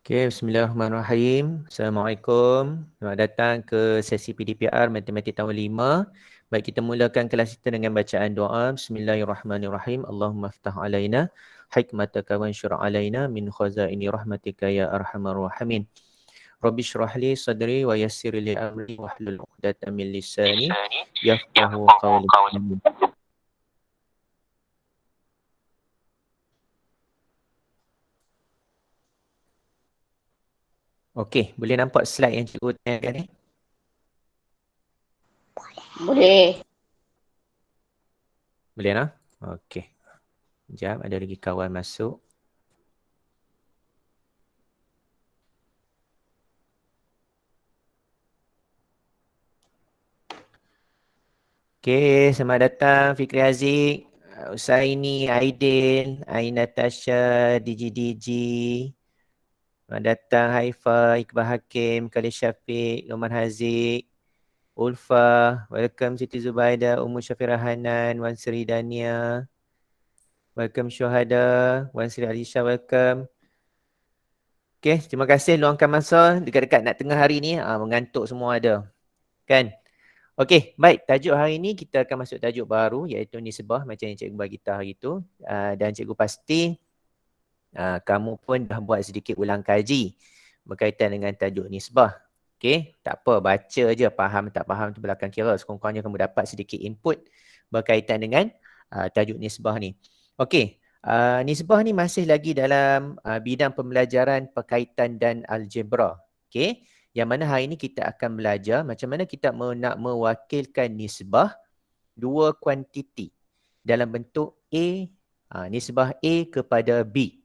Okay, bismillahirrahmanirrahim. Assalamualaikum. Selamat datang ke sesi PDPR Matematik tahun 5. Baik, kita mulakan kelas kita dengan bacaan doa. Bismillahirrahmanirrahim. Allahumma ftah alaina hikmataka wa ansyur alaina min khazaini rahmatika ya arhamar rahimin. Rabbi shrah li sadri wa yassir li amri wahlul 'uqdatam min lisani yafqahu qawli. Okey, boleh nampak slide yang cikgu tayangkan ni? Boleh. Boleh tak? Okey. Sekejap, ada lagi kawan masuk. Okey, selamat datang Fikri Haziq, Usaini, Aidil, Ain Natasha, Digi. Selamat datang Haifa, Iqbal Hakim, Khalid Syafiq, Roman Haziq, Ulfa, welcome Siti Zubaida, Ummu Syafirah Hanan, Wan Sri Dania, welcome Syuhada, Wan Sri Alisha, welcome. Okey, terima kasih luangkan masa dekat-dekat nak tengah hari ni, mengantuk semua ada. Kan? Okey, baik. Tajuk hari ini kita akan masuk tajuk baru iaitu nisbah macam yang cikgu bagi tahu hari itu. Dan cikgu pasti kamu pun dah buat sedikit ulang kaji berkaitan dengan tajuk nisbah. Okey, tak apa, baca je, faham tak faham tu belakang kira. Sekurang-kurangnya kamu dapat sedikit input berkaitan dengan tajuk nisbah ni. Okey, nisbah ni masih lagi dalam bidang pembelajaran perkaitan dan algebra. Okey. Yang mana hari ini kita akan belajar macam mana kita nak mewakilkan nisbah dua kuantiti dalam bentuk nisbah A kepada B.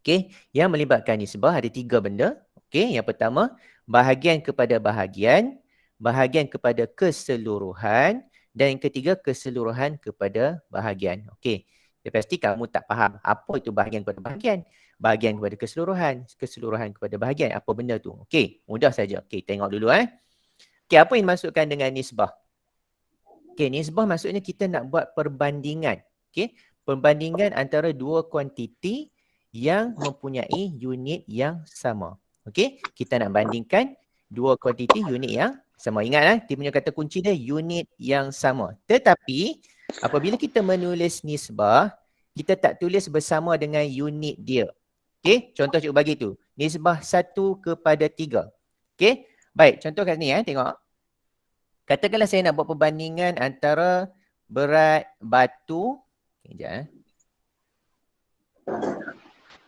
Okey, yang melibatkan nisbah ada tiga benda. Okey, yang pertama bahagian kepada bahagian, bahagian kepada keseluruhan dan yang ketiga keseluruhan kepada bahagian. Okey. Pasti kamu tak faham apa itu bahagian kepada bahagian. Bahagian kepada keseluruhan, keseluruhan kepada bahagian. Apa benda tu? Okey, mudah saja. Okey, tengok dulu Okey, apa yang dimasukkan dengan nisbah? Okey, nisbah maksudnya kita nak buat perbandingan. Okey, perbandingan antara dua kuantiti yang mempunyai unit yang sama. Okey, kita nak bandingkan dua kuantiti unit yang sama. Ingat dia punya kata kunci dia unit yang sama. Tetapi apabila kita menulis nisbah, kita tak tulis bersama dengan unit dia. Okey, contoh cikgu bagi tu. Nisbah 1/3. Okey, baik, contoh kat ni tengok. Katakanlah saya nak buat perbandingan antara berat batu. Sekejap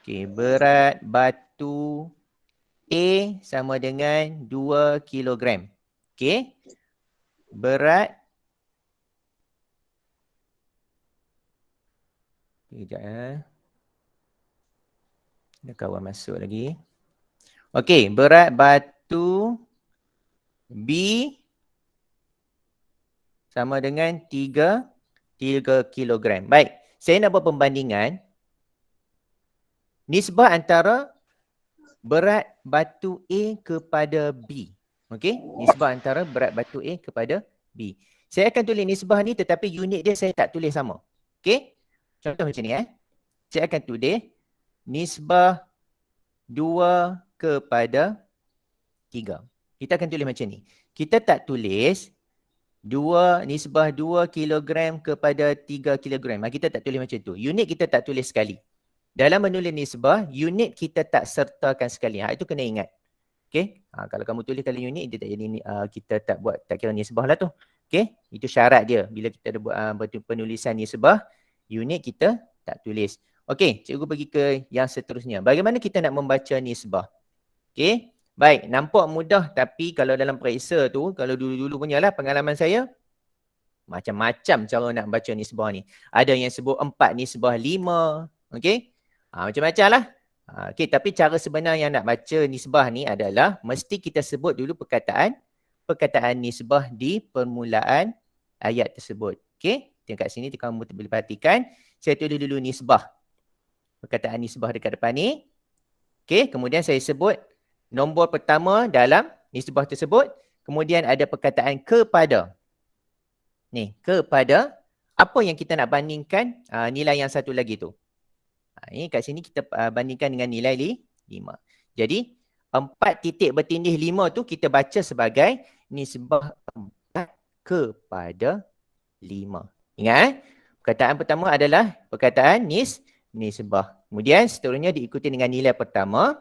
Okey, berat batu A sama dengan 2 kilogram. Okey. Berat Sekejap Ada kawan masuk lagi. Okey, berat batu B sama dengan 3 kilogram. Baik, saya nak buat perbandingan nisbah antara berat batu A kepada B. Okey, nisbah antara berat batu A kepada B. Saya akan tulis nisbah ni tetapi unit dia saya tak tulis sama. Okey, contoh macam ni Saya akan tulis nisbah 2/3. Kita akan tulis macam ni. Kita tak tulis nisbah 2 kilogram kepada 3 kilogram. Kita tak tulis macam tu. Unit kita tak tulis sekali. Dalam menulis nisbah, unit kita tak sertakan sekali. Itu kena ingat. Okey. Kalau kamu tulis kali unit, dia tak jadi kita tak kira nisbah lah tu. Okey. Itu syarat dia. Bila kita ada buat penulisan nisbah, unit kita tak tulis. Okey, cikgu pergi ke yang seterusnya. Bagaimana kita nak membaca nisbah? Okey. Baik, nampak mudah tapi kalau dalam periksa tu, kalau dulu-dulu punya lah pengalaman saya, macam-macam cara nak baca nisbah ni. Ada yang sebut 4 nisbah 5. Okey. Macam-macam lah. Okey, tapi cara sebenar yang nak baca nisbah ni adalah mesti kita sebut dulu perkataan nisbah di permulaan ayat tersebut. Okey. Tengok kat sini kamu boleh perhatikan. Saya tulis dulu nisbah. Perkataan nisbah dekat depan ni. Okey, kemudian saya sebut nombor pertama dalam nisbah tersebut. Kemudian ada perkataan kepada. Ni, kepada apa yang kita nak bandingkan nilai yang satu lagi tu. Ini kat sini kita bandingkan dengan nilai 5. Jadi 4 titik bertindih 5 tu kita baca sebagai nisbah 4 kepada 5. Ingat perkataan pertama adalah perkataan nisbah. Kemudian seterusnya diikuti dengan nilai pertama.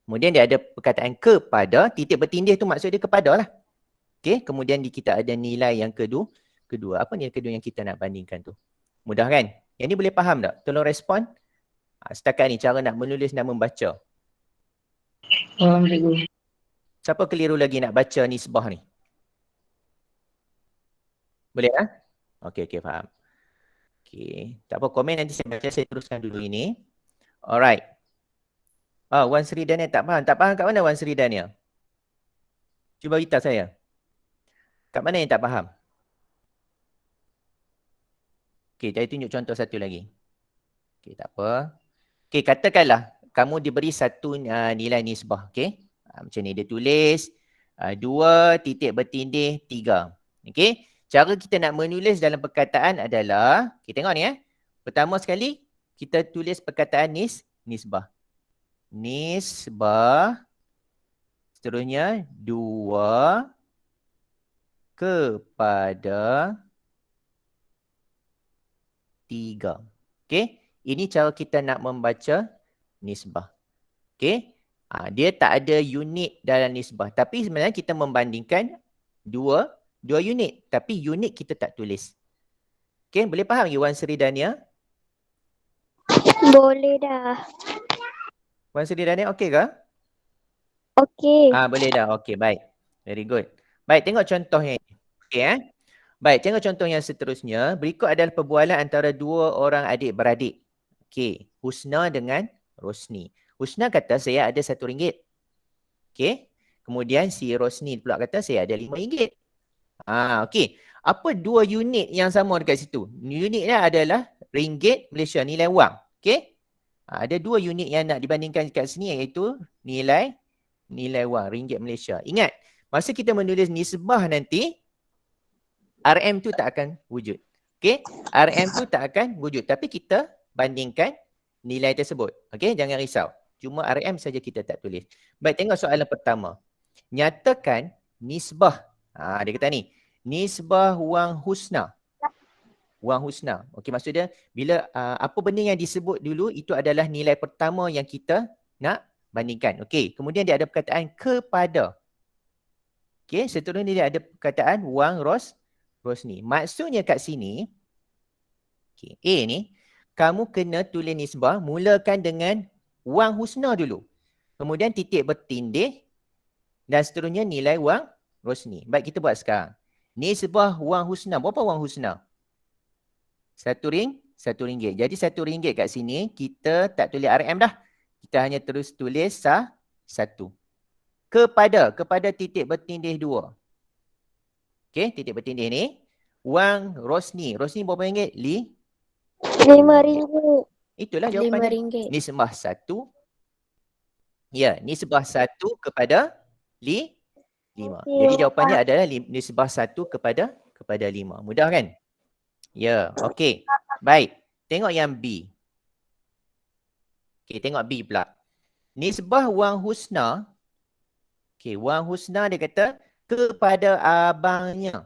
Kemudian dia ada perkataan kepada, titik bertindih tu maksud dia kepada lah. Okey, kemudian kita ada nilai yang kedua. Apa nilai kedua yang kita nak bandingkan tu? Mudah kan? Yang ni boleh faham tak? Tolong respon. Setakat ni cara nak menulis dan membaca. Faham cikgu. Siapa keliru lagi nak baca nisbah ni? Boleh tak? Okey, faham. Okey, tak apa komen nanti saya baca, saya teruskan dulu ini. Alright. Wan Sri Daniel tak faham. Tak faham kat mana Wan Sri Daniel? Cuba beritahu saya. Kat mana yang tak faham? Okey, saya tunjuk contoh satu lagi. Okey, tak apa. Okey, katakanlah kamu diberi satu nilai nisbah. Okey, macam ni dia tulis 2 titik bertindih 3. Okey, cara kita nak menulis dalam perkataan adalah, kita tengok ni pertama sekali kita tulis perkataan nisbah. Nisbah, seterusnya 2 kepada 3. Okey, ini cara kita nak membaca nisbah. Okey, dia tak ada unit dalam nisbah. Tapi sebenarnya kita membandingkan dua unit. Tapi unit kita tak tulis. Okey, boleh faham Wan Sri Dania? Boleh dah. Wan Sri Dania okey ke? Okey. Boleh dah. Okey, baik. Very good. Baik, tengok contohnya ini. Okey Baik, tengok contoh yang seterusnya. Berikut adalah perbualan antara 2 orang adik-beradik. Okey, Husna dengan Rosni. Husna kata saya ada RM1. Okey. Kemudian si Rosni pula kata saya ada RM5. Okey. Apa 2 unit yang sama dekat situ? Unitnya adalah ringgit Malaysia, nilai wang. Okey. Ada 2 unit yang nak dibandingkan dekat sini iaitu nilai wang, ringgit Malaysia. Ingat, masa kita menulis nisbah nanti, RM tu tak akan wujud. Okey, RM tu tak akan wujud. Tapi kita bandingkan nilai tersebut. Okey, jangan risau. Cuma RM saja kita tak tulis. Baik, tengok soalan pertama. Nyatakan nisbah. Dia kata ni, nisbah wang Husna. Wang Husna. Okey, maksud dia bila apa benda yang disebut dulu itu adalah nilai pertama yang kita nak bandingkan. Okey, kemudian dia ada perkataan kepada. Okey, seterusnya dia ada perkataan wang Rosni. Maksudnya kat sini, okay, A ni, kamu kena tulis nisbah, mulakan dengan wang Husna dulu. Kemudian titik bertindih dan seterusnya nilai wang Rosni. Baik, kita buat sekarang. Nisbah wang Husna. Berapa wang Husna? RM1. Jadi RM1 kat sini, kita tak tulis RM dah. Kita hanya terus tulis 1. Kepada titik bertindih 2. Okey, titik bertindih ni. Wang Rosni. Rosni berapa ringgit? RM5. Itulah jawapannya. RM5. Nisbah 1. Ya, nisbah 1 kepada 5. Jadi jawapannya adalah nisbah 1 kepada 5. Mudah kan? Ya, okey. Baik. Tengok yang B. Okey, tengok B pula. Nisbah wang Husna. Okey, wang Husna dia kata kepada abangnya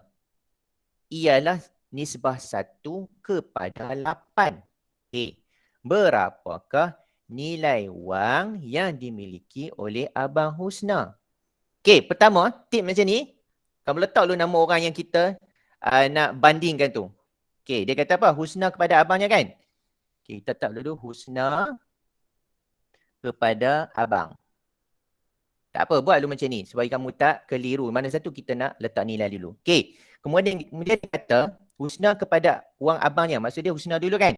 ialah nisbah 1 kepada 8. Okey, berapakah nilai wang yang dimiliki oleh abang Husna? Okey, pertama, tip macam ni. Kamu letak dulu nama orang yang kita nak bandingkan tu. Okey, dia kata apa? Husna kepada abangnya kan? Okey, kita letak dulu Husna kepada abang. Tak apa, buat dulu macam ni supaya kamu tak keliru. Mana satu kita nak letak nilai dulu. Okey. Kemudian dia kata Husna kepada wang abangnya. Maksud dia Husna dulu kan?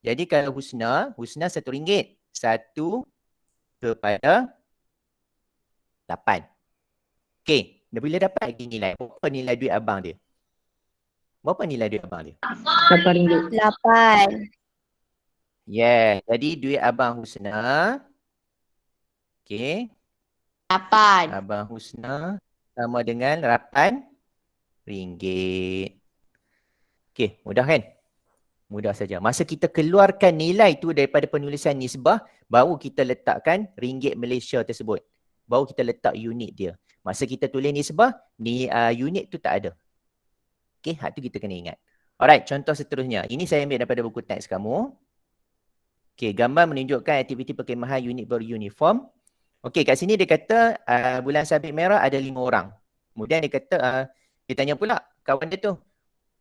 Jadi kalau Husna RM1. 1 kepada 8. Okey. Bila dapat lagi nilai, berapa nilai duit abang dia? Berapa nilai duit abang dia? RM8. 8. Yeah. Jadi duit abang Husna. Okey. 8. Abang Husna sama dengan RM8. Okey, mudah kan? Mudah saja. Masa kita keluarkan nilai tu daripada penulisan nisbah, baru kita letakkan ringgit Malaysia tersebut. Baru kita letak unit dia. Masa kita tulis nisbah, unit tu tak ada. Okay, hak tu kita kena ingat. Alright, contoh seterusnya. Ini saya ambil daripada buku teks kamu. Okay, gambar menunjukkan aktiviti perkhemahan unit beruniform. Okay, kat sini dia kata bulan sabit merah ada 5 orang. Kemudian dia kata, dia tanya pula kawan dia tu,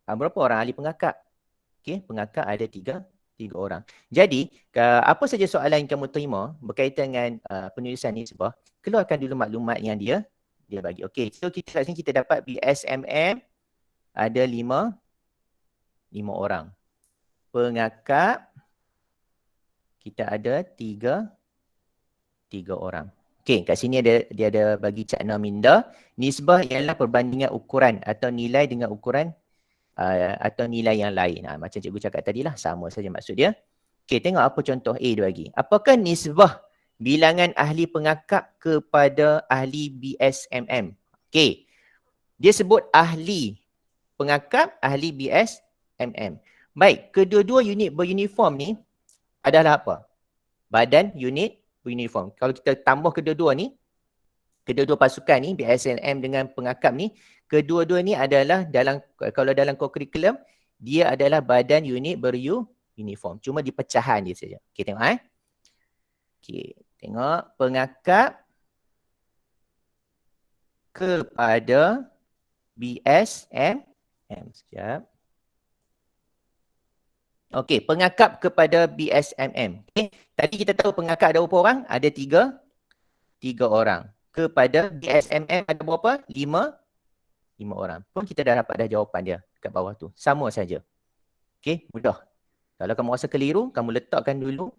berapa orang ahli pengakap? Okay, pengakap ada 3 orang. Jadi, apa saja soalan yang kamu terima berkaitan dengan penulisan nisbah, keluarkan dulu maklumat yang dia bagi. Okay, so kita kat sini kita dapat BSMM ada 5 orang. Pengakap kita ada 3 orang. Okay, kat sini dia ada bagi cakna minda. Nisbah ialah perbandingan ukuran atau nilai dengan ukuran atau nilai yang lain. Macam cikgu cakap tadi lah, sama saja maksud dia. Okay, tengok apa contoh A dia bagi. Apakah nisbah bilangan ahli pengakap kepada ahli BSMM? Okay, dia sebut ahli pengakap, ahli BSMM. Baik, kedua-dua unit beruniform ni adalah apa? Badan unit beruniform. Kalau kita tambah kedua-dua ni, kedua-dua pasukan ni, BSMM dengan pengakap ni, kedua-dua ni adalah kalau dalam kurikulum, dia adalah badan unit beruniform. Cuma di pecahan dia saja. Okey, tengok Okey, tengok pengakap kepada BSMM. Sekejap. Okey, pengakap kepada BSMM. Okay. Tadi kita tahu pengakap ada berapa orang? Ada 3 orang. Kepada BSMM ada berapa? 5 orang. Pun kita dah dapat dah jawapan dia kat bawah tu. Sama saja. Okey, mudah. Kalau kamu rasa keliru, kamu letakkan dulu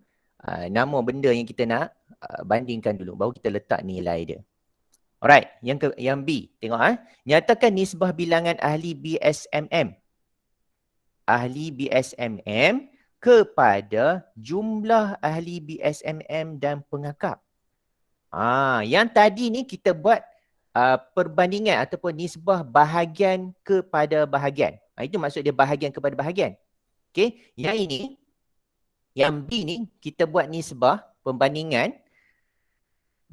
nama benda yang kita nak bandingkan dulu. Baru kita letak nilai dia. Alright, yang B. Tengok nyatakan nisbah bilangan ahli BSMM. Ahli BSMM kepada jumlah ahli BSMM dan pengakap. Yang tadi ni kita buat perbandingan ataupun nisbah bahagian kepada bahagian. Itu maksud dia bahagian kepada bahagian. Okey, yang ini, yang B ni kita buat nisbah perbandingan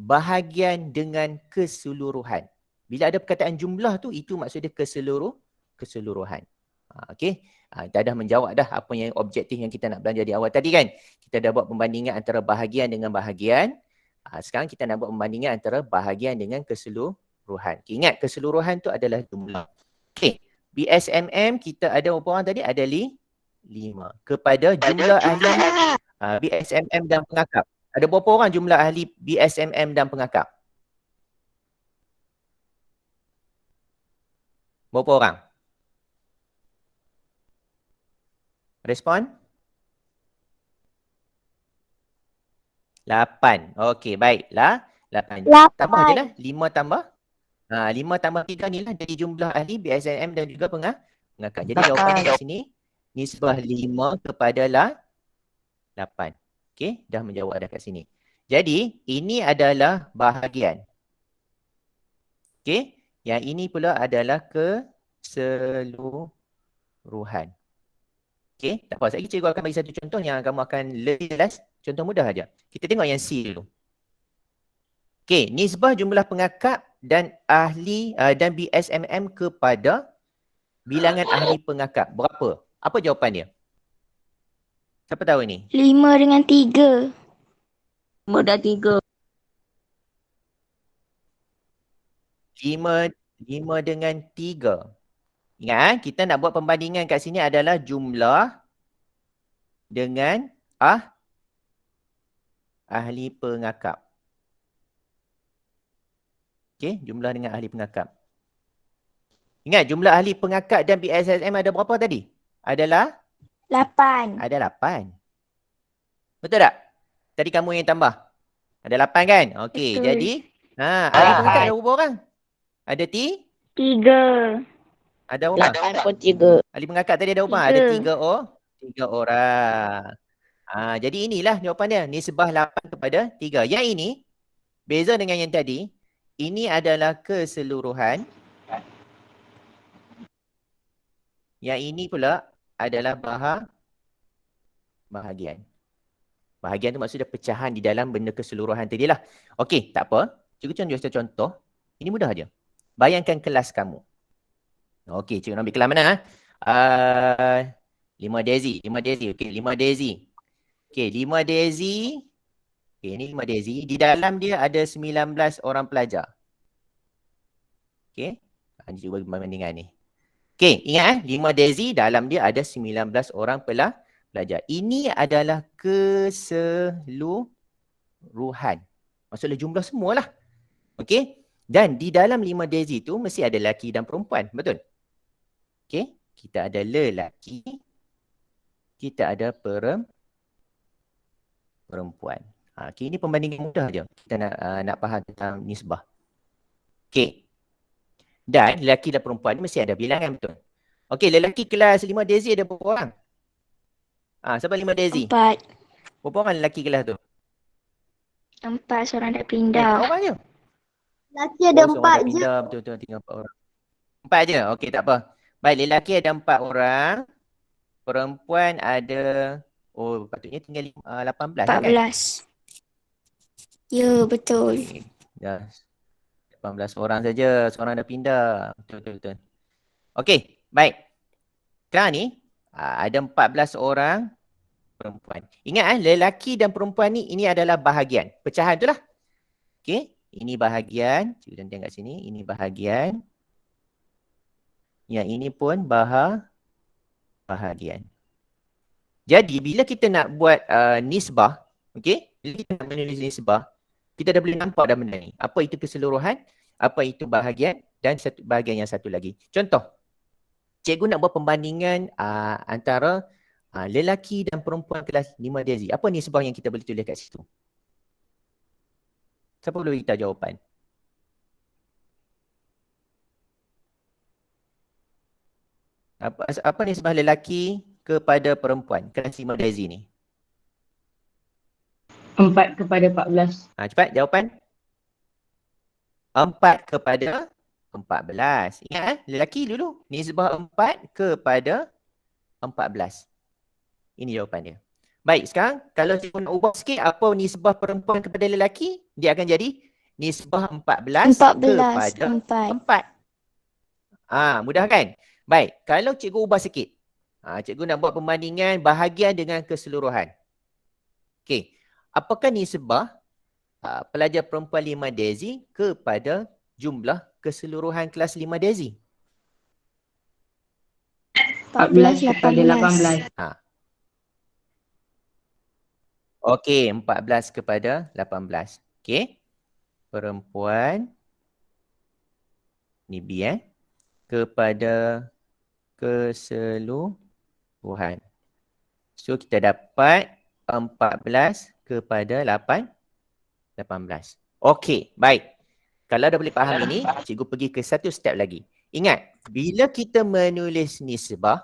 bahagian dengan keseluruhan. Bila ada perkataan jumlah tu, itu maksud dia keseluruhan. Okey, kita dah menjawab dah apa yang objektif yang kita nak belajar di awal tadi kan. Kita dah buat pembandingan antara bahagian dengan bahagian. Sekarang kita nak buat pembandingan antara bahagian dengan keseluruhan. Ingat keseluruhan tu adalah jumlah. Okey, BSMM kita ada berapa orang tadi? Ada 5. Kepada jumlah ahli BSMM dan pengakap. Ada berapa orang jumlah ahli BSMM dan pengakap? Berapa orang? Respon? 8. Okey, baiklah. 8. Tambah je lah. 5 tambah. 5 tambah 3 ni lah jadi jumlah ahli BSMM dan juga pengakap. Jadi jawapannya kat sini, nisbah 5 kepada 8. Okey, dah menjawab dah kat sini. Jadi, ini adalah bahagian. Okey, yang ini pula adalah keseluruhan. Okey, tak apa. Sekejap cikgu akan bagi satu contoh yang kamu akan lebih jelas. Contoh mudah aja. Kita tengok yang C dulu. Okey, nisbah jumlah pengakap dan ahli dan BSMM kepada bilangan ahli pengakap. Berapa? Apa jawapan dia? Siapa tahu ni? 5 dengan 3. 5 dan 3. 5 dengan 3. Ingat kita nak buat perbandingan kat sini adalah jumlah dengan ahli pengakap. Okey, jumlah dengan ahli pengakap. Ingat jumlah ahli pengakap dan BSMM ada berapa tadi? Adalah 8. Ada 8. Betul tak? Tadi kamu yang tambah. Ada 8 kan? Okey, Betul. jadi ahli pengakap ada berapa orang? Ada 3. ada berapa? 8 pun 3. Ahli pengakap tadi ada berapa? Ada 3 orang. Jadi inilah jawapan dia. Nisbah 8 kepada 3. Yang ini, beza dengan yang tadi, ini adalah keseluruhan. Yang ini pula adalah bahagian. Bahagian tu maksudnya pecahan di dalam benda keseluruhan tadi lah. Okey, tak apa. Cikgu tunjuk contoh. Ini mudah aja. Bayangkan kelas kamu. Okey, cikgu ambil kelas mana? 5 Daisy. Okey, 5 Daisy. Okey, 5 Daisy. Okey, ini 5 Daisy. Di dalam dia ada 19 orang pelajar. Okey. Cikgu bagi perbandingan ni. Okey, ingat 5 Daisy dalam dia ada 19 orang pelajar. Ini adalah keseluruhan. Maksudnya jumlah semualah. Okey. Dan di dalam 5 Daisy tu mesti ada lelaki dan perempuan. Betul? Okey. Kita ada lelaki. Kita ada perempuan. Okey, ini perbandingan mudah je. Kita nak faham tentang nisbah. Okey. Dan lelaki dan perempuan ni mesti ada bilangan, betul? Okey, lelaki kelas 5 Daisy ada berapa orang? Siapa 5 Daisy? 4. Berapa orang lelaki kelas tu? 4 seorang dah pindah. Orang je. Lelaki ada seorang 4 dah je. pindah, betul-betul tinggal 4 orang. 4 je? Okey, tak apa. Baik, lelaki ada 4 orang. Perempuan ada, patutnya tinggal 18 kan? 14. Ya, betul. Okay. Dah 18 orang saja, seorang dah pindah. Betul. Okey, baik. Sekarang ni ada 14 orang perempuan. Ingat lelaki dan perempuan ni ini adalah bahagian. Pecahan tu lah. Okey, ini bahagian. Cikgu tengok kat sini, ini bahagian. Yang ini pun bahagian. Jadi bila kita nak buat nisbah, okey? Bila kita nak menulis nisbah, kita dah boleh nampak dah benda ni. Apa itu keseluruhan, apa itu bahagian dan satu bahagian yang satu lagi. Contoh, cikgu nak buat perbandingan antara lelaki dan perempuan kelas 5 Daisy. Apa nisbah yang kita boleh tulis kat situ? Siapa boleh beritahu jawapan? Apa nisbah lelaki kepada perempuan kelas 5 Daisy ni? 4 kepada 14. Cepat jawapan. 4 kepada 14. Ingat lelaki dulu. Nisbah 4 kepada 14. Ini jawapan dia. Baik, sekarang kalau cikgu nak ubah sikit, apa nisbah perempuan kepada lelaki? Dia akan jadi nisbah 14 kepada 4. Mudah kan? Baik, kalau cikgu ubah sikit. Cikgu nak buat perbandingan bahagian dengan keseluruhan. Okey. Apakah nisbah pelajar perempuan 5 Daisy kepada jumlah keseluruhan kelas 5 Daisy? 14 kepada 18. Okey, 14 kepada 18. Okey. Perempuan ni B kepada keseluruhan. So kita dapat 14 kepada 18. Okey, baik. Kalau dah boleh faham ini, cikgu pergi ke satu step lagi. Ingat, bila kita menulis nisbah,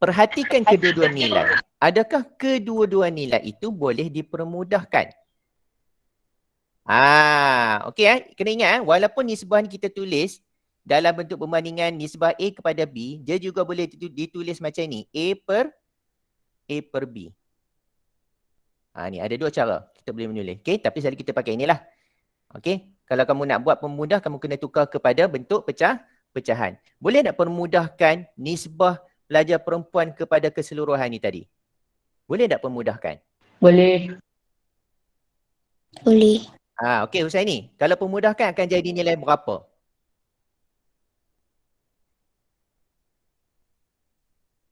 perhatikan kedua-dua nilai. Adakah kedua-dua nilai itu boleh dipermudahkan? Okey kena ingat walaupun nisbah ni kita tulis dalam bentuk perbandingan nisbah A kepada B, dia juga boleh ditulis macam ni, A per B. Ni ada dua cara kita boleh menulis. Okey, tapi selalu kita pakai inilah. Okey, kalau kamu nak buat pemudah, kamu kena tukar kepada bentuk pecahan. Boleh tak permudahkan nisbah pelajar perempuan kepada keseluruhan ni tadi? Boleh tak permudahkan? Boleh. Okey Husaini, kalau permudahkan akan jadi nilai berapa?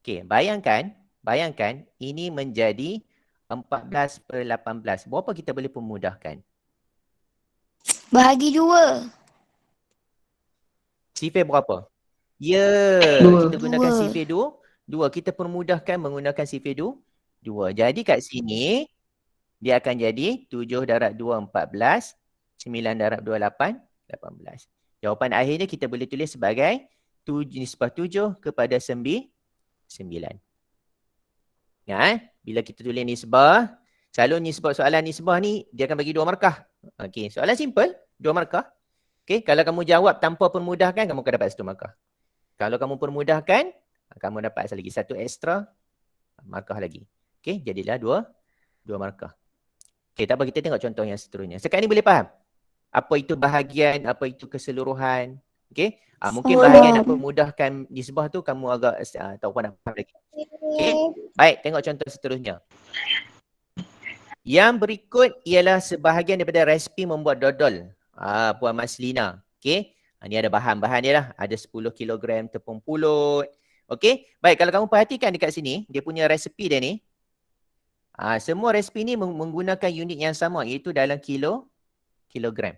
Okey, bayangkan ini menjadi 14/18. Berapa kita boleh permudahkan? Bahagi 2. Sifir berapa? Ya, kita gunakan sifir 2. Kita permudahkan menggunakan sifir 2. Jadi kat sini, dia akan jadi 7 darab 2, 14. 9 darab 2, 8. 18. Jawapan akhirnya kita boleh tulis sebagai nisbah 7 kepada 9. Ya, bila kita tulis nisbah, selalu soalan nisbah ni dia akan bagi 2 markah. Okey, soalan simple, 2 markah. Okey, kalau kamu jawab tanpa permudahkan, kamu akan dapat 1 markah. Kalau kamu permudahkan, kamu dapat lagi 1 extra markah lagi. Okey, jadilah 2 2 markah. Okey, tak apa, kita tengok contoh yang seterusnya. Sekarang ni boleh faham? Apa itu bahagian, apa itu keseluruhan. Okey? Mungkin bahagian nak memudahkan nisbah tu kamu agak tahu apa nak faham lagi. Okey? Baik, tengok contoh seterusnya. Yang berikut ialah sebahagian daripada resipi membuat dodol. Puan Maslina. Okey? Ni ada bahan-bahan dia lah. Ada 10 kilogram tepung pulut. Okey? Baik, kalau kamu perhatikan dekat sini, dia punya resipi dia ni. Semua resipi ni menggunakan unit yang sama, iaitu dalam kilogram.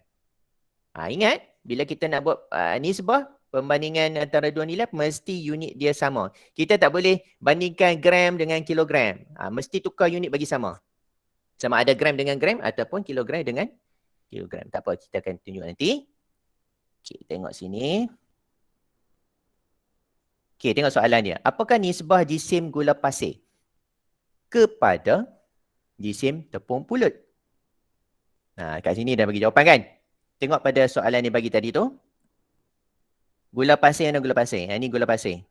Ingat, bila kita nak buat nisbah, pembandingan antara dua nilai, mesti unit dia sama. Kita tak boleh bandingkan gram dengan kilogram. Mesti tukar unit bagi sama. Sama ada gram dengan gram ataupun kilogram dengan kilogram. Tak apa, kita akan tunjuk nanti. Okay, tengok sini. Okay, tengok soalan dia. Apakah nisbah jisim gula pasir kepada jisim tepung pulut? Kat sini dah bagi jawapan kan? Tengok pada soalan yang bagi tadi tu. Gula pasir dan gula pasir. Ini gula pasir.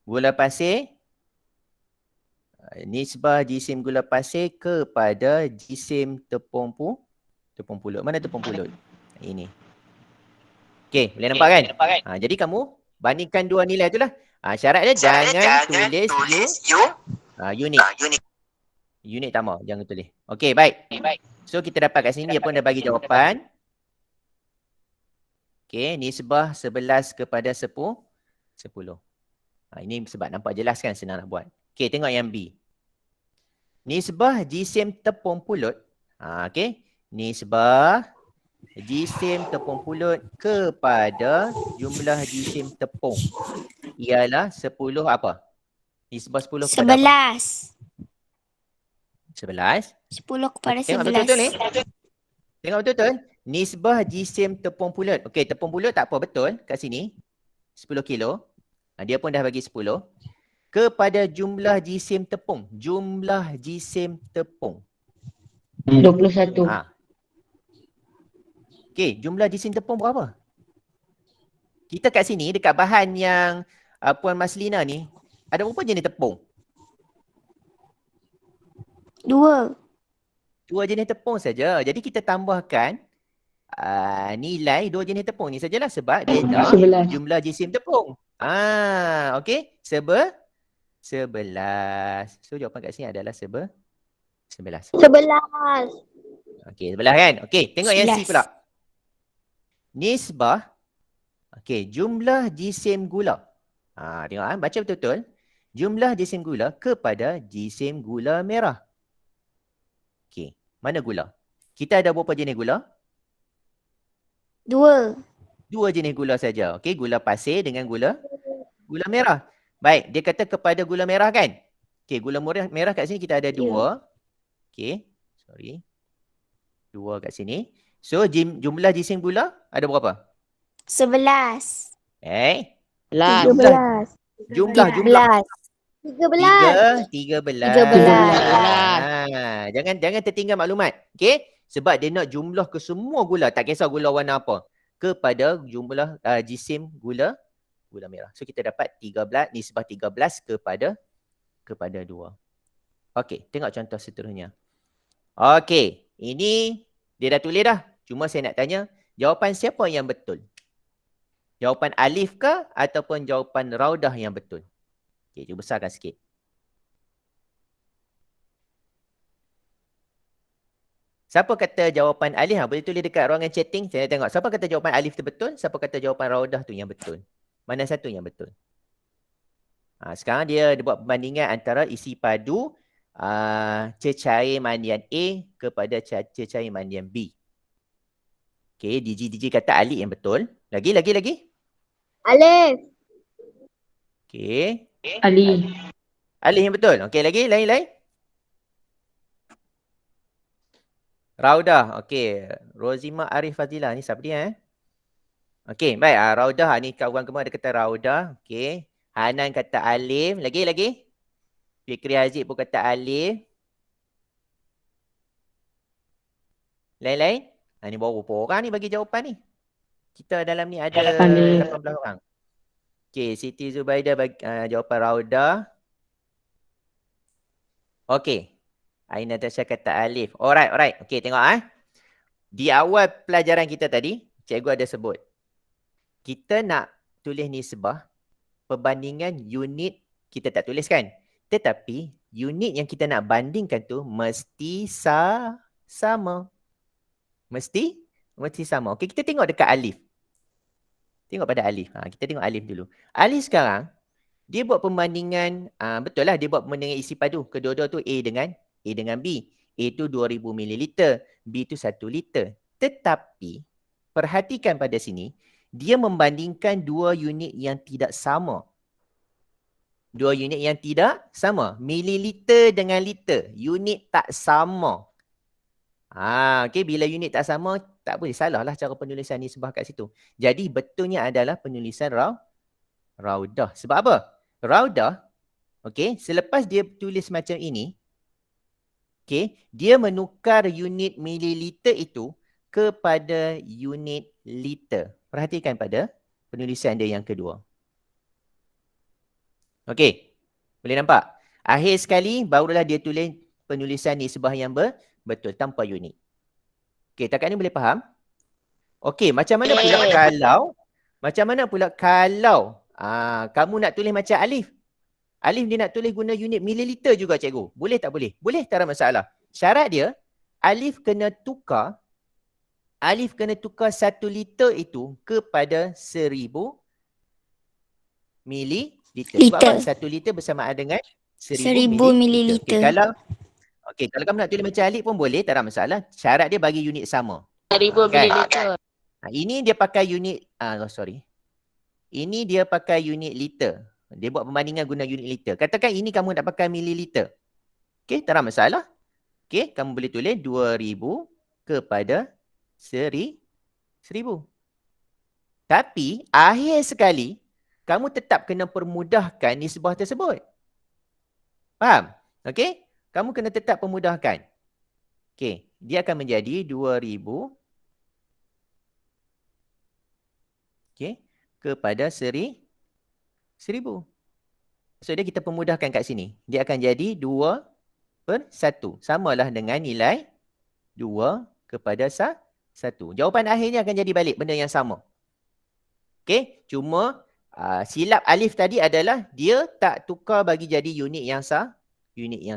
Gula pasir. Nisbah jisim gula pasir kepada jisim tepung pulut. Mana tepung pulut? Ini. Okey, boleh nampak kan? Jadi kamu bandingkan dua nilai tu lah. Syarat dia jangan tulis unit. Unit tambah, jangan tulis. Okey, baik. So kita dapat kat sini dia pun dah bagi jawapan. Okey, nisbah 11 kepada 10. Ini sebab nampak jelas kan, senang nak buat. Okey, tengok yang B. Nisbah jisim tepung pulut. Okey, nisbah jisim tepung pulut kepada jumlah jisim tepung ialah 10 apa? Nisbah 10 kepada apa? 11. 10 kepada 11. Tengok betul-betul ni. Tengok betul-betul. Nisbah jisim tepung pulut. Okey, tepung pulut tak apa, betul kat sini. 10 kilo. Dia pun dah bagi 10. Kepada jumlah jisim tepung. Jumlah jisim tepung. 21. Okey, jumlah jisim tepung berapa? Kita kat sini, dekat bahan yang Puan Maslina ni, ada berapa jenis tepung? 2. 2 jenis tepung saja. Jadi kita tambahkan nilai 2 jenis tepung ni sajalah sebab dia nak 11. jumlah jisim tepung. Okey. 11. So jawapan kat sini adalah 11. 11. Okey, 11 kan? Okey, tengok yang C 11. pula. Nisbah. Okey, jumlah jisim gula. Tengok baca betul-betul. Jumlah jisim gula kepada jisim gula merah. Okey, mana gula? Kita ada berapa jenis gula? 2. 2 jenis gula saja. Okey, gula pasir dengan gula merah. Baik, dia kata kepada gula merah kan? Okey, gula merah kat sini kita ada 2. Okey, sorry. 2 kat sini. So, jumlah jisim gula ada berapa? 11. 13. Jumlah. 13. Jangan tertinggal maklumat. Okey? Sebab dia nak jumlah ke semua gula. Tak kisah gula warna apa. Kepada jumlah jisim gula merah. So kita dapat 13, nisbah 13 kepada 2. Okey, tengok contoh seterusnya. Okey, ini dia dah tulis dah. Cuma saya nak tanya, jawapan siapa yang betul? Jawapan Alif ke ataupun jawapan Raudah yang betul? Okey, cuba besarkan sikit. Siapa kata jawapan Alif? Boleh tulis dekat ruangan chatting. Saya nak tengok. Siapa kata jawapan Alif tu betul? Siapa kata jawapan Raudah tu yang betul? Mana satu yang betul? Sekarang dia buat perbandingan antara isi padu cecair mandian A kepada cecair mandian B. Okey, DJ kata Alif yang betul. Lagi? Alif. Okey. Alif yang betul. Okey, lagi? Lain? Raudah. Okey. Rozima Arif Fazila. Ni siapa dia? Okey, baik. Raudah. Ni kawan kamu ada kata Raudah. Okey. Hanan kata Alif. Lagi? Fikri Haziq pun kata Alif. Lain? Ni baru berapa orang ni bagi jawapan ni? Kita dalam ni ada 18 orang. Okey, Siti Zubaidah bagi jawapan Raudah. Okey. Ain Natasha kata alif. Alright. Okey, tengok Di awal pelajaran kita tadi, cikgu ada sebut. Kita nak tulis nisbah, perbandingan unit kita tak tulis kan? Tetapi unit yang kita nak bandingkan tu mesti sama. Mesti sama. Okey, kita tengok dekat alif. Tengok pada alif. Kita tengok alif dulu. Alif sekarang, dia buat perbandingan, betul lah dia buat perbandingan isi padu. Kedua-dua tu A dengan B. A tu 2000 ml, B tu 1 liter. Tetapi, perhatikan pada sini, dia membandingkan dua unit yang tidak sama. Dua unit yang tidak sama. Mililiter dengan liter. Unit tak sama. Okay, bila unit tak sama, tak boleh salah lah cara penulisan nisbah kat situ. Jadi, betulnya adalah penulisan raudah. Sebab apa? Raudah, okay, selepas dia tulis macam ini, okay, dia menukar unit mililiter itu kepada unit liter. Perhatikan pada penulisan dia yang kedua. Okay, boleh nampak? Akhir sekali, barulah dia tulis penulisan nisbah yang betul tanpa unit. Okay, takat ni boleh faham? Okay, macam mana pula kalau kamu nak tulis macam alif? Alif dia nak tulis guna unit mililiter juga cikgu. Boleh tak boleh? Boleh, tak ada masalah. Syarat dia, alif kena tukar 1 liter itu kepada 1000 mililiter. Sebab apa? 1 liter bersamaan dengan 1000 mililiter. Okay, kalau kamu nak tulis macam alif pun boleh, tak ada masalah. Syarat dia bagi unit sama. 1000 mililiter. Ini dia pakai unit, ini dia pakai unit liter. Dia buat perbandingan guna unit liter. Katakan ini kamu nak pakai mililiter. Okay, tak ada masalah. Okay, kamu boleh tulis 2000 kepada 1000. Tapi, akhir sekali, kamu tetap kena permudahkan nisbah tersebut. Faham? Okay? Kamu kena tetap permudahkan. Okay, dia akan menjadi 2000 okay, kepada 1000. So, dia kita permudahkan kat sini. Dia akan jadi 2/1. Samalah dengan nilai 2 kepada 1. Jawapan akhirnya akan jadi balik benda yang sama. Okay, cuma silap alif tadi adalah dia tak tukar bagi jadi unit yang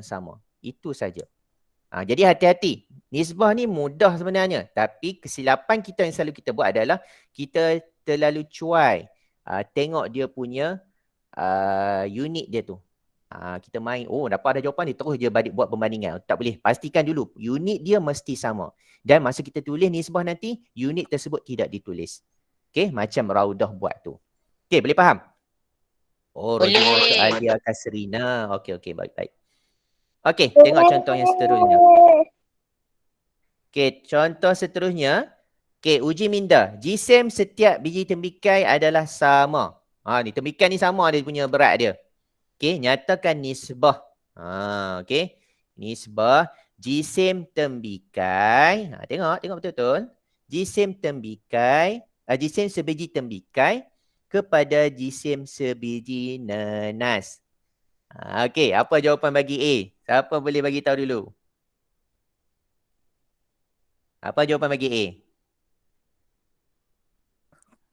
sama. Itu saja. Jadi hati-hati. Nisbah ni mudah sebenarnya. Tapi kesilapan kita yang selalu kita buat adalah kita terlalu cuai. Tengok dia punya unit dia tu. Kita main, dapat ada jawapan ni, terus je balik buat perbandingan. Tak boleh. Pastikan dulu, unit dia mesti sama. Dan masa kita tulis nisbah nanti, unit tersebut tidak ditulis. Okay, macam Raudah buat tu. Okay, boleh faham? Rojul Alia Kasrina. Okay, baik. Okay, tengok contoh yang seterusnya. Okay, contoh seterusnya. Okay, uji minda. Jisim setiap biji tembikai adalah sama. Ni tembikai ni sama dia punya berat dia. Okay, nyatakan nisbah. Okay, nisbah jisim tembikai. Tengok betul-betul. Jisim tembikai, jisim sebiji tembikai kepada jisim sebiji nanas. Okay, apa jawapan bagi A? Siapa boleh bagi tahu dulu? Apa jawapan bagi A?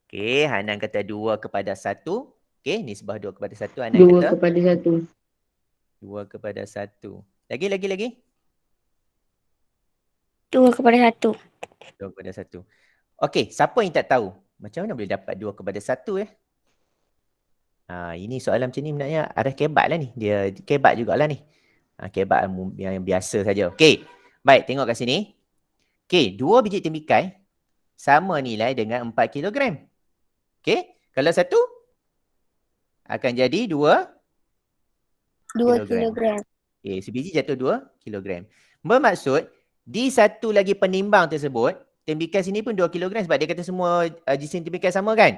Okay, Hanan kata 2/1. Okay, nisbah 2/1. Hanan 2/1. 2/1. Lagi? 2/1. 2/1. Okay, siapa yang tak tahu? Macam mana boleh dapat 2/1 ini soalan macam ni sebenarnya ada kebat lah ni. Dia kebat jugalah ni. Kebat yang biasa saja. Okay, baik, tengok kat sini. Okay, 2 biji tembikai sama nilai dengan 4 kilogram. Okay, kalau 1 akan jadi 2 kilogram. Okay, sebiji jatuh 2 kilogram. Bermaksud, di satu lagi penimbang tersebut, tembikai sini pun 2 kilogram sebab dia kata semua jisim tembikai sama kan?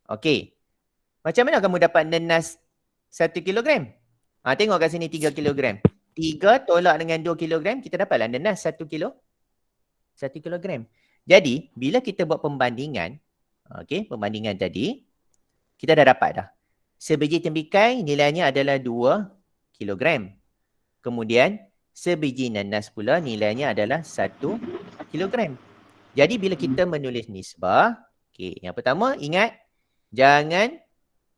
Okay. Macam mana kamu dapat nenas 1 kilogram? Tengok kat sini 3 kilogram. 3 tolak dengan 2 kilogram, kita dapatlah nenas 1 kilogram. Jadi, bila kita buat pembandingan, pembandingan tadi, kita dah dapat dah. Sebiji tembikai nilainya adalah 2 kilogram. Kemudian, sebiji nanas pula nilainya adalah 1 kilogram. Jadi bila kita menulis nisbah, okey, yang pertama ingat jangan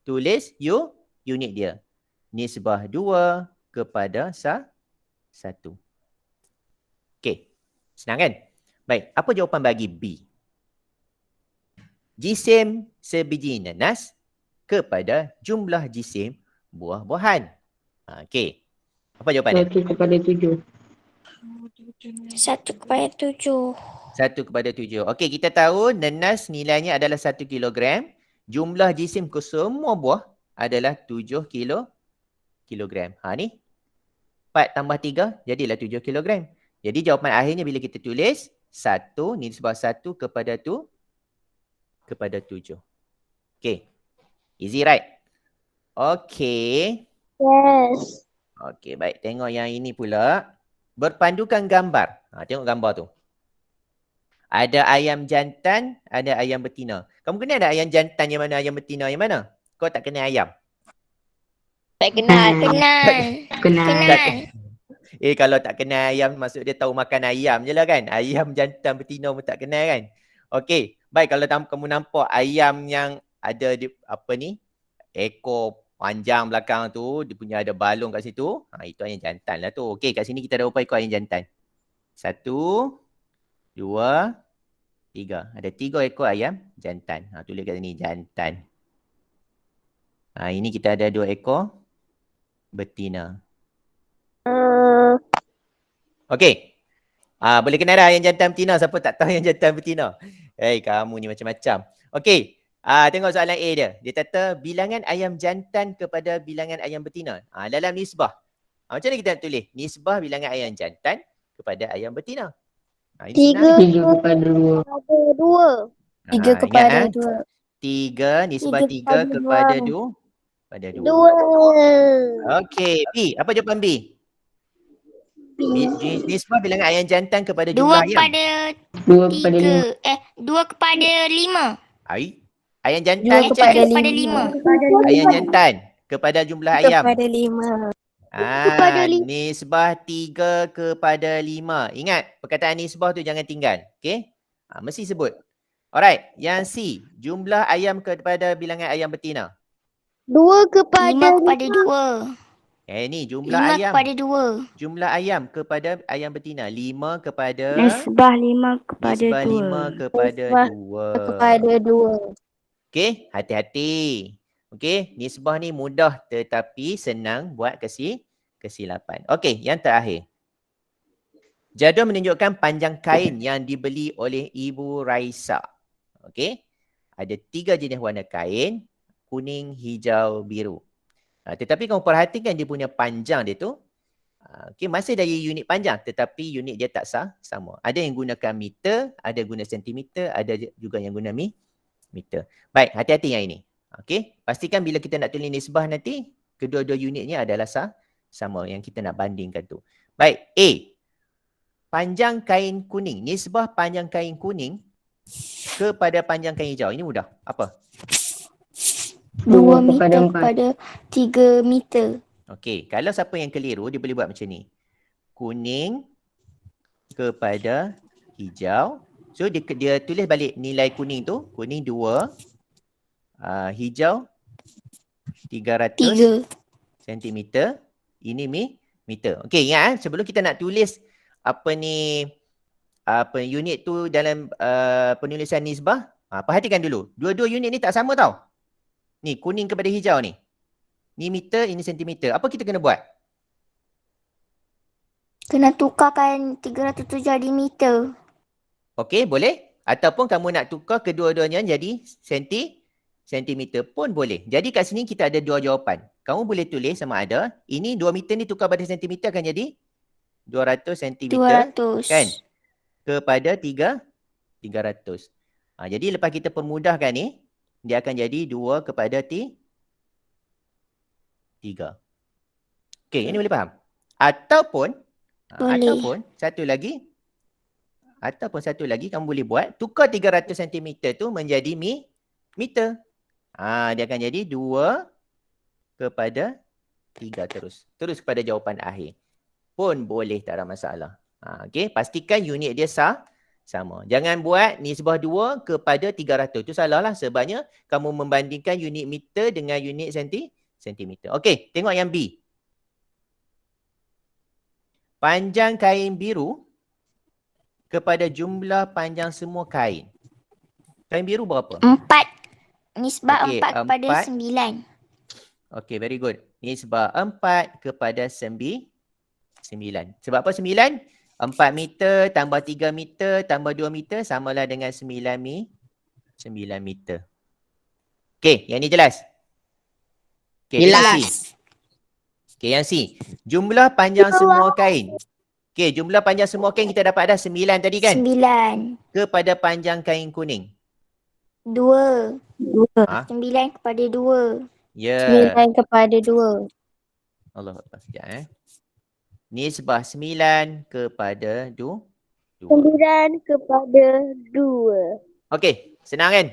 tulis unit dia. Nisbah 2 kepada 1. Okey, senang kan? Baik, apa jawapan bagi B? Jisim sebiji nanas kepada jumlah jisim buah-buahan. Okey, apa jawapan dia? 1 kepada 7. 1 kepada 7. 1 kepada 7. Okey, kita tahu nanas nilainya adalah 1 kilogram. Jumlah jisim ke semua buah adalah 7 kilogram. Ni 4 tambah 3 jadilah 7 kilogram. Jadi jawapan akhirnya bila kita tulis 1 nisbah 1 kepada 7. Okey. Easy right? Okey. Yes. Okey, baik. Tengok yang ini pula. Berpandukan gambar. Tengok gambar tu. Ada ayam jantan, ada ayam betina. Kamu kenal ada ayam jantan yang mana, ayam betina yang mana? Kau tak kenal ayam? Tak kenal. Kenal. Kalau tak kenal ayam, maksud dia tahu makan ayam je lah kan? Ayam jantan betina pun tak kenal kan? Okey. Baik, kalau kamu nampak ayam yang ada ekor panjang belakang tu, dia punya ada balung kat situ. Itu ayam jantan lah tu. Okey, kat sini kita ada berapa ekor ayam jantan? 1, 2, 3. Ada 3 ekor ayam jantan. Tulis kat sini jantan. Ini kita ada 2 ekor betina. Okey. Boleh kenal dah ayam jantan betina. Siapa tak tahu ayam jantan betina? Kamu ni macam-macam. Okey. Tengok soalan A dia. Dia kata bilangan ayam jantan kepada bilangan ayam betina. Dalam nisbah. Macam mana kita nak tulis? Nisbah bilangan ayam jantan kepada ayam betina. Ini 3 kepada 2. 2. 3 kepada 2. 3 nisbah 3 Tiga kepada kepada 2. 2. Okey, B. Apa jawapan B? Nisbah bilangan ayam jantan kepada 2 jumlah ayam. kepada 2 kepada 5. 2 kepada 5. Ayam jantan 2 ni kepada cik. 5. Ayam jantan kepada jumlah ayam. Kepada 5. Kepada lima. Nisbah 3 kepada 5. Ingat, perkataan nisbah tu jangan tinggal. Okey? Mesti sebut. Alright, yang C. Jumlah ayam kepada bilangan ayam betina. 2 kepada 5 kepada 2. Ni jumlah 5 ayam. kepada 2. Jumlah ayam kepada ayam betina. 5 kepada... Nisbah 5 kepada Nisbah 2. 5 kepada Nisbah 2. Kepada 2. Okey, hati-hati. Okey, nisbah ni mudah tetapi senang buat kesilapan. Okey, yang terakhir. Jadual menunjukkan panjang kain yang dibeli oleh Ibu Raisa. Okey, ada 3 jenis warna kain, kuning, hijau, biru. Tetapi kamu perhatikan dia punya panjang dia tu. Okey, masih dari unit panjang tetapi unit dia tak sama. Ada yang gunakan meter, ada guna sentimeter, ada juga yang guna meter. Baik, hati-hati yang ini. Okey, pastikan bila kita nak tulis nisbah nanti, kedua-dua unitnya adalah sama yang kita nak bandingkan tu. Baik, A. Panjang kain kuning. Nisbah panjang kain kuning kepada panjang kain hijau. Ini mudah. Apa? 2 meter kepada 3 meter. Okey, kalau siapa yang keliru, dia boleh buat macam ni. Kuning kepada hijau. So, dia tulis balik nilai kuning tu. Kuning 2. Hijau 300 cm. Ini meter. Okey, ingat sebelum kita nak tulis unit tu dalam penulisan nisbah, perhatikan dulu. Dua-dua unit ni tak sama tau. Ni kuning kepada hijau ni. Ni meter, ini sentimeter. Apa kita kena buat? Kena tukarkan 300 tu jadi meter. Okey, boleh. Ataupun kamu nak tukar kedua-duanya jadi sentimeter pun boleh. Jadi kat sini kita ada 2 jawapan. Kamu boleh tulis sama ada, ini 2 meter ni tukar pada sentimeter akan jadi 200 sentimeter. 200. Kan? Kepada 300. Jadi lepas kita permudahkan ni, dia akan jadi 2 kepada 3. Okey, ini boleh faham? Ataupun satu lagi kamu boleh buat, tukar 300 cm tu menjadi meter. Dia akan jadi 2 kepada 3 terus. Terus kepada jawapan akhir. pun boleh, tak ada masalah. Okey, pastikan unit dia sama. Jangan buat nisbah 2 kepada 300. Itu salah lah sebabnya kamu membandingkan unit meter dengan unit sentimeter. Okey, tengok yang B. Panjang kain biru kepada jumlah panjang semua kain. Kain biru berapa? 4. Nisbah Okey, 4 kepada 4. 9. Okey, very good. Nisbah 4 kepada 9. Sebab apa 9? 4 meter tambah 3 meter tambah 2 meter samalah dengan 9 meter. Okey, yang ni jelas? Okey, tengok C. Okey, yang C. Jumlah panjang semua kain. Okey, jumlah panjang semua kain kita dapat dah 9 tadi kan? 9. Kepada panjang kain kuning. 2. Ha? 9 kepada 2. Ya. 9 kepada 2. Allah Akbar. Sekejap Nisbah 9 kepada 2. 9 kepada 2. Okey, senang kan?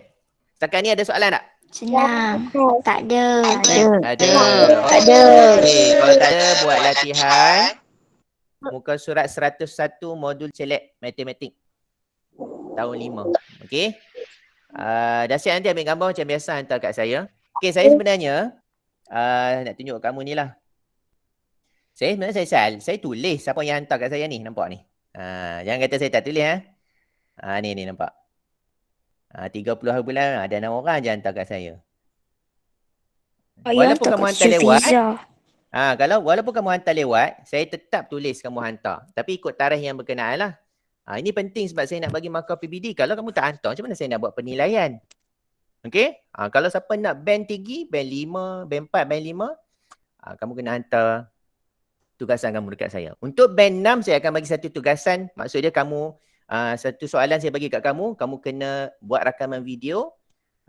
Setakat ni ada soalan tak? Senang. Tak ada. Ada. Ada. Okey, kalau tak ada buat latihan. Muka surat 101 modul celek matematik. Tahun 5. Okey. Dah siap nanti ambil gambar macam biasa hantar kat saya. Okey, saya sebenarnya nak tunjuk kamu ni lah. Saya sebenarnya saya tulis siapa yang hantar kat saya ni. Nampak ni? Jangan kata saya tak tulis ni nampak. 30 hari bulan ada 6 orang je hantar kat saya. Walaupun kamu hantar lewat, walaupun kamu hantar lewat, saya tetap tulis kamu hantar. Tapi ikut tarikh yang berkenaan lah. Ini penting sebab saya nak bagi markah PBD. Kalau kamu tak hantar, macam mana saya nak buat penilaian? Okey? Kalau siapa nak band tinggi, band 5, band 4, band 5, kamu kena hantar tugasan kamu dekat saya. Untuk band 6, saya akan bagi satu tugasan. Maksudnya kamu, satu soalan saya bagi kat kamu, kamu kena buat rakaman video.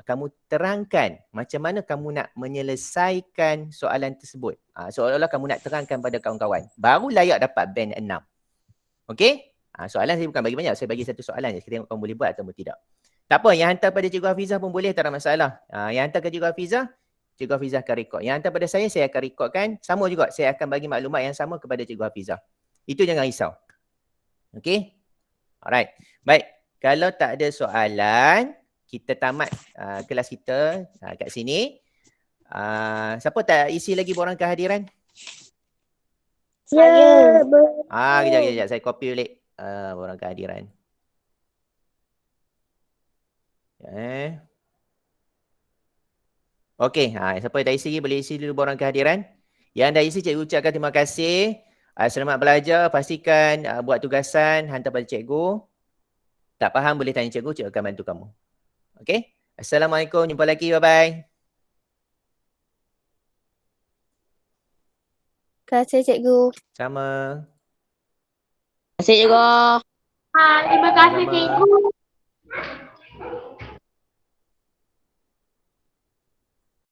Kamu terangkan macam mana kamu nak menyelesaikan soalan tersebut. Seolah-olah kamu nak terangkan pada kawan-kawan. Baru layak dapat band 6. Okey? Soalan saya bukan bagi banyak. Saya bagi satu soalan je. Kita tengok kamu boleh buat atau tidak. Tak apa. Yang hantar pada Cikgu Hafizah pun boleh. Tak ada masalah. Yang hantar ke Cikgu Hafizah, Cikgu Hafizah akan rekod. Yang hantar pada saya akan rekodkan. Sama juga. Saya akan bagi maklumat yang sama kepada Cikgu Hafizah. Itu jangan risau. Okey? Alright. Baik. Kalau tak ada soalan, kita tamat kelas kita kat sini. Siapa tak isi lagi borang kehadiran? Saya. Kejap. Saya copy balik borang kehadiran. Okey, siapa yang dah isi boleh isi dulu borang kehadiran. Yang dah isi, cikgu ucapkan terima kasih. Selamat belajar. Pastikan buat tugasan, hantar pada cikgu. Tak faham boleh tanya cikgu, cikgu akan bantu kamu. Okey. Assalamualaikum. Jumpa lagi. Bye-bye. Terima kasih cikgu. Sama. Terima kasih cikgu. Terima kasih Sama-sama. cikgu.